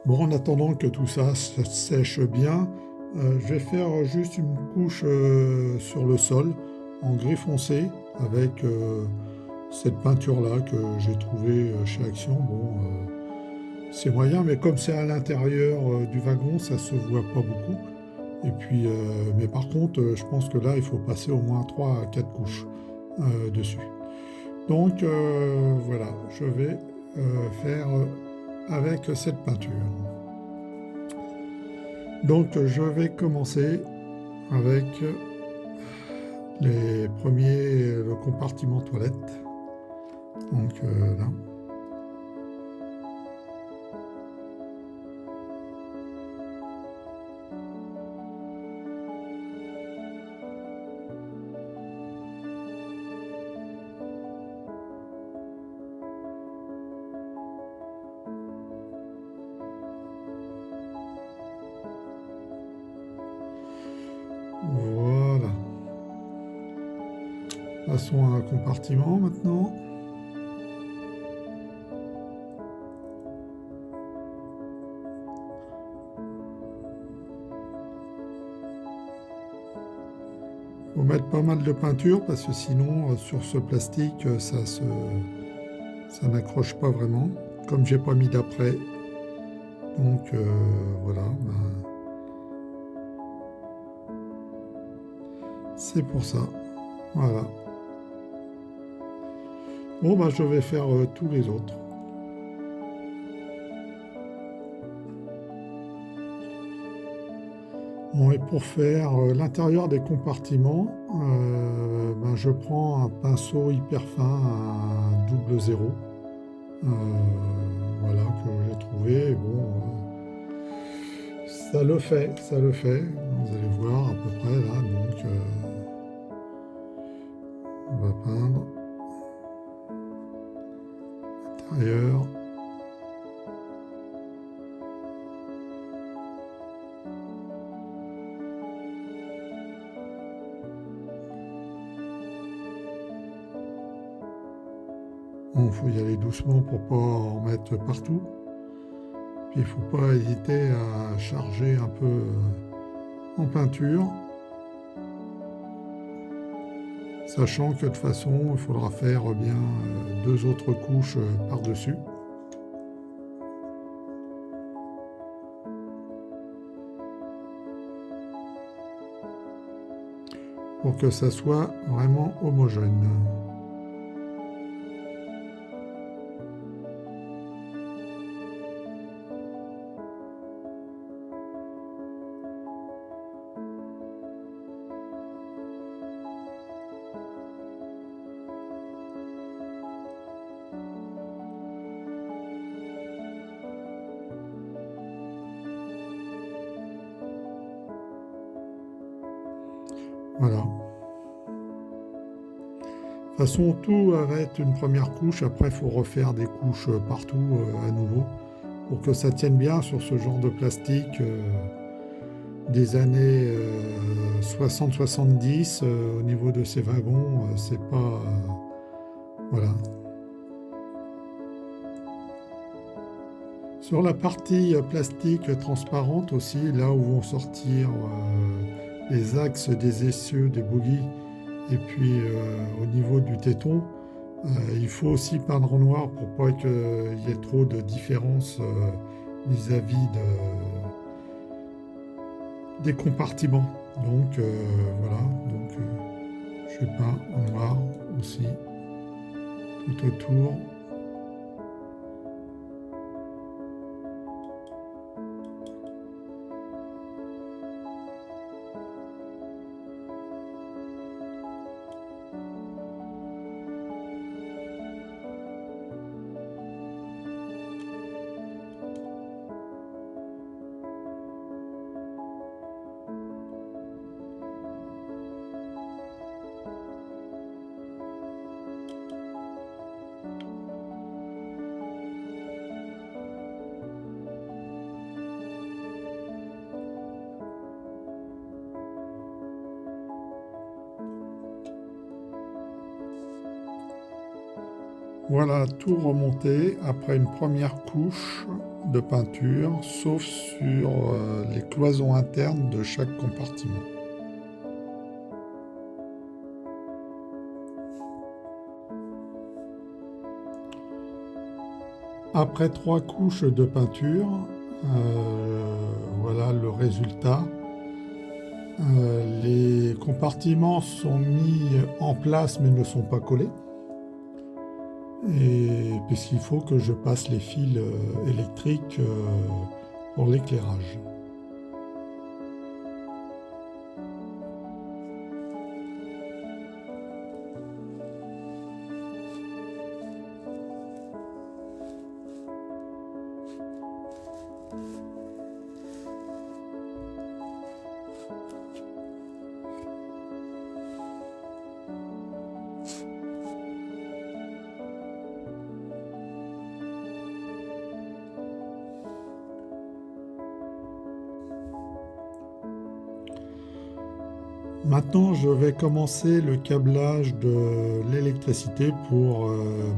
Bon, en attendant que tout ça sèche bien, je vais faire juste une couche sur le sol en gris foncé avec cette peinture-là que j'ai trouvée chez Action. Bon, c'est moyen, mais comme c'est à l'intérieur du wagon, ça se voit pas beaucoup. Et puis, mais par contre, je pense que là, il faut passer au moins 3 à 4 couches dessus. Donc voilà, je vais faire avec cette peinture. Donc je vais commencer avec les premiers, le compartiment toilette. Donc là. Voilà. Passons à un compartiment maintenant. Faut mettre pas mal de peinture parce que sinon sur ce plastique ça n'accroche pas vraiment. Comme j'ai pas mis d'après, donc voilà, ben, c'est pour ça. Voilà. Bon ben je vais faire tous les autres. Bon, et pour faire l'intérieur des compartiments, ben, je prends un pinceau hyper fin, un double zéro, euh, voilà, que j'ai trouvé. Bon, ça le fait, ça le fait. Vous allez voir à peu près là. Donc, on va peindre l'intérieur. Bon, faut y aller doucement pour pas en mettre partout. Puis il faut pas hésiter à charger un peu en peinture, sachant que de toute façon, il faudra faire bien deux autres couches par-dessus. Pour que ça soit vraiment homogène. Voilà. De toute façon, tout va être une première couche. Après, il faut refaire des couches partout à nouveau pour que ça tienne bien sur ce genre de plastique des années 60-70 au niveau de ces wagons. C'est pas. Voilà. Sur la partie plastique transparente aussi, là où vont sortir les axes des essieux, des bogies, et puis au niveau du téton, il faut aussi peindre en noir pour pas qu'il y ait trop de différence vis-à-vis des compartiments. Donc voilà, donc je peins en noir aussi tout autour. Voilà, tout remonté après une première couche de peinture, sauf sur les cloisons internes de chaque compartiment. Après 3 couches de peinture, voilà le résultat. Les compartiments sont mis en place mais ne sont pas collés. Et puisqu'il faut que je passe les fils électriques pour l'éclairage. Maintenant, je vais commencer le câblage de l'électricité pour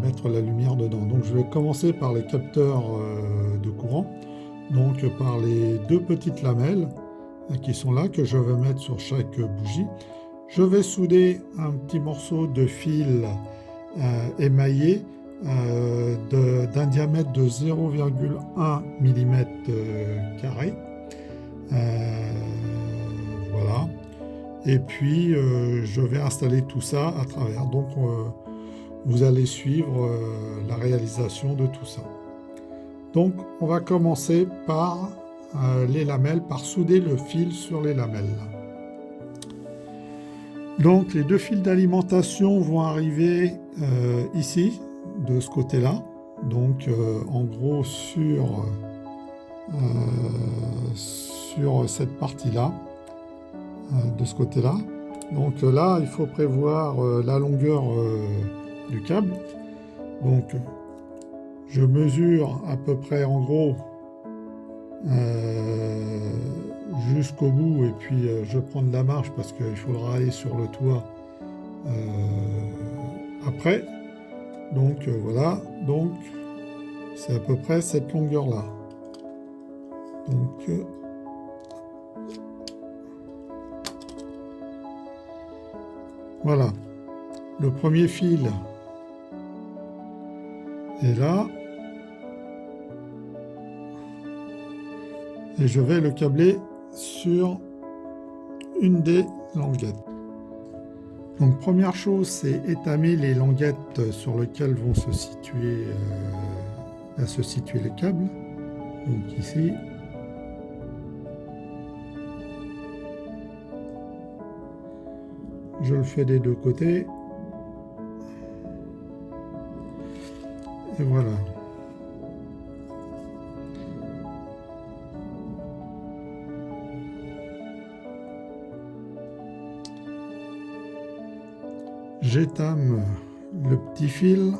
mettre la lumière dedans. Donc, je vais commencer par les capteurs de courant, donc par les 2 petites lamelles qui sont là, que je vais mettre sur chaque bougie. Je vais souder un petit morceau de fil émaillé d'un diamètre de 0,1 mm carré. Voilà. Et puis je vais installer tout ça à travers. Donc vous allez suivre la réalisation de tout ça. Donc on va commencer par les lamelles, par souder le fil sur les lamelles. Donc les 2 fils d'alimentation vont arriver ici, de ce côté-là. Donc en gros sur cette partie-là. De ce côté-là. Donc là, il faut prévoir la longueur du câble. Donc je mesure à peu près en gros jusqu'au bout et puis je prends de la marge parce qu'il faudra aller sur le toit après. Donc voilà, donc c'est à peu près cette longueur-là. Donc voilà, le premier fil est là et je vais le câbler sur une des languettes. Donc première chose, c'est étamer les languettes sur lesquelles vont se situer les câbles. Donc ici. Je le fais des 2 côtés. Et voilà. J'étame le petit fil.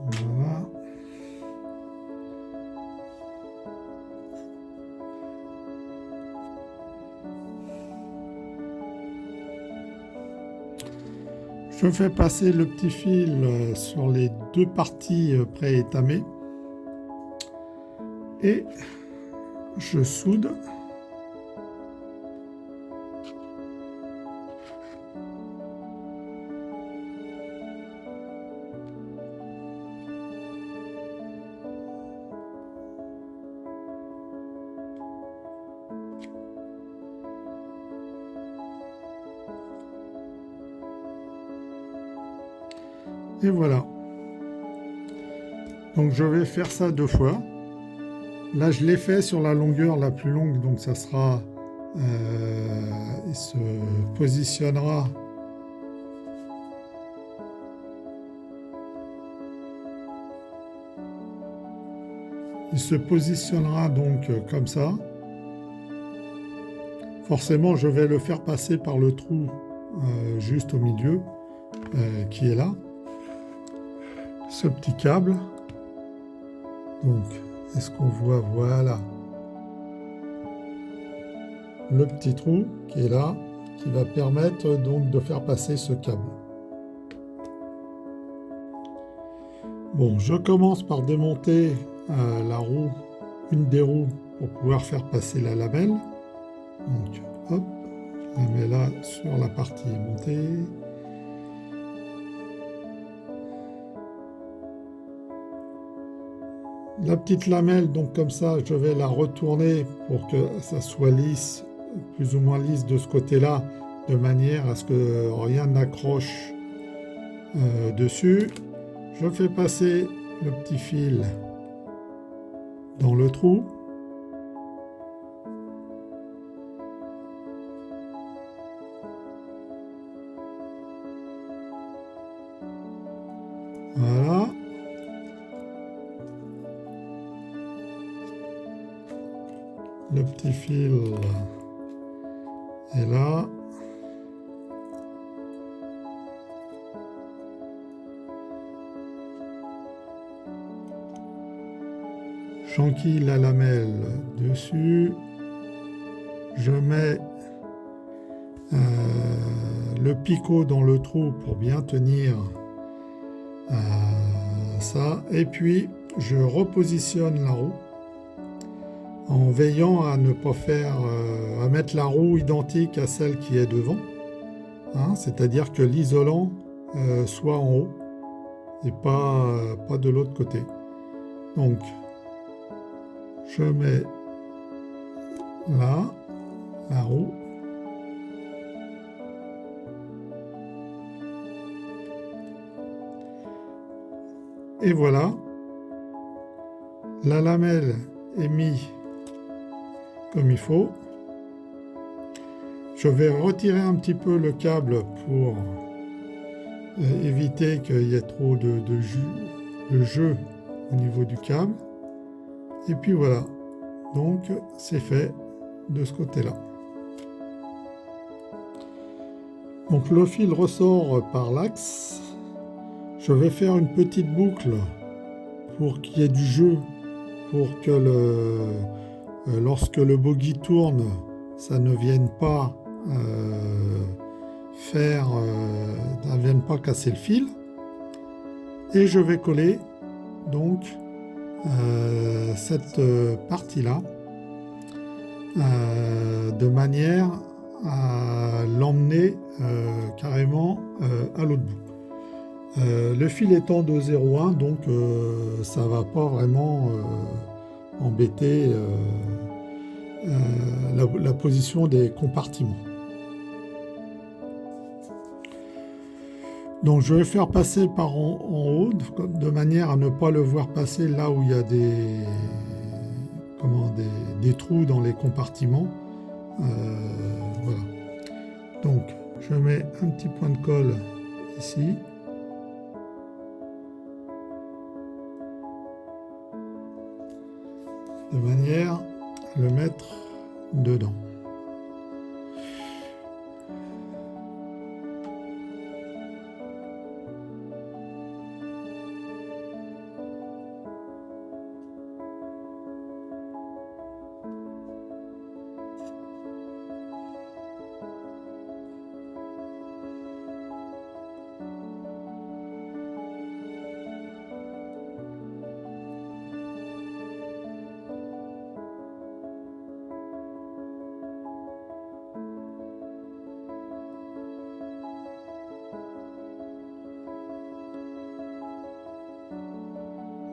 Voilà. Je fais passer le petit fil sur les 2 parties préétamées et je soude. Et voilà. Donc je vais faire ça 2 fois. Là je l'ai fait sur la longueur la plus longue, donc ça sera, il se positionnera donc comme ça. Forcément je vais le faire passer par le trou juste au milieu qui est là. ce petit câble. Donc, est-ce qu'on voit? Voilà. Le petit trou qui est là, qui va permettre donc de faire passer ce câble. Bon, je commence par démonter la roue, une des roues, pour pouvoir faire passer la lamelle. Donc, hop, je la mets là sur la partie montée. La petite lamelle, donc comme ça, je vais la retourner pour que ça soit lisse, plus ou moins lisse de ce côté-là, de manière à ce que rien n'accroche dessus. Je fais passer le petit fil dans le trou. Voilà. Le petit fil est là. J'enquille la lamelle dessus. Je mets le picot dans le trou pour bien tenir ça. Et puis, je repositionne la roue en veillant à ne pas à mettre la roue identique à celle qui est devant. Hein, c'est-à-dire que l'isolant soit en haut et pas de l'autre côté. Donc, je mets là la roue. Et voilà, la lamelle est mise comme il faut. Je vais retirer un petit peu le câble pour éviter qu'il y ait trop de jeu au niveau du câble. Et puis voilà, donc c'est fait de ce côté-là. Donc le fil ressort par l'axe. Je vais faire une petite boucle pour qu'il y ait du jeu, pour que lorsque le bogie tourne, ça ne vienne pas ne vienne pas casser le fil. Et je vais coller donc cette partie-là de manière à l'emmener carrément à l'autre bout. Le fil étant de 0,1, donc ça ne va pas vraiment embêter la position des compartiments. Donc je vais faire passer par en haut de manière à ne pas le voir passer là où il y a des trous dans les compartiments. Voilà. Donc je mets un petit point de colle ici. De manière à le mettre dedans.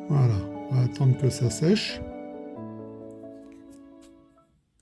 Voilà, on va attendre que ça sèche.